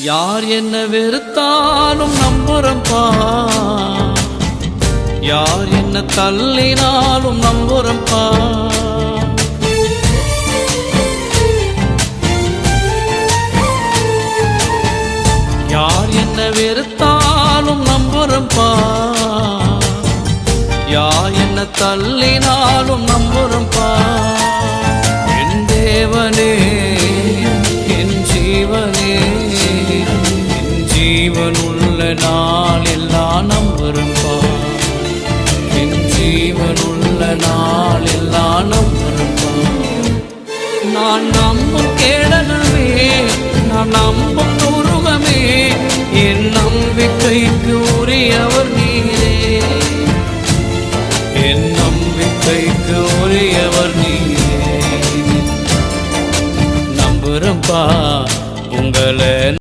யார் என்ன வெறுத்தாலும் நம்புறம்பா, யார் என்ன தள்ளினாலும் நம்புறம்பா. யார் என்ன வெறுத்தாலும் நம்புறம்பா, யார் என்ன தள்ளினாலும் நம்புறம்பா. என் தேவனே என் ஜீவனே, என் ஜீவனுள்ள நாள் எல்லாம் நம்புறம்பா, என் ஜீவனுள்ள நாள் எல்லாம் நம்புறம்பா. நான் நம்பும் கேடகமே, நான் நம்பும் துருகமே, என் நம்பிக்கைக்கு உரியவர் நீரே, என் நம்பிக்கைக்கு உரியவர் நீரே. நம்புறம்பா உங்களை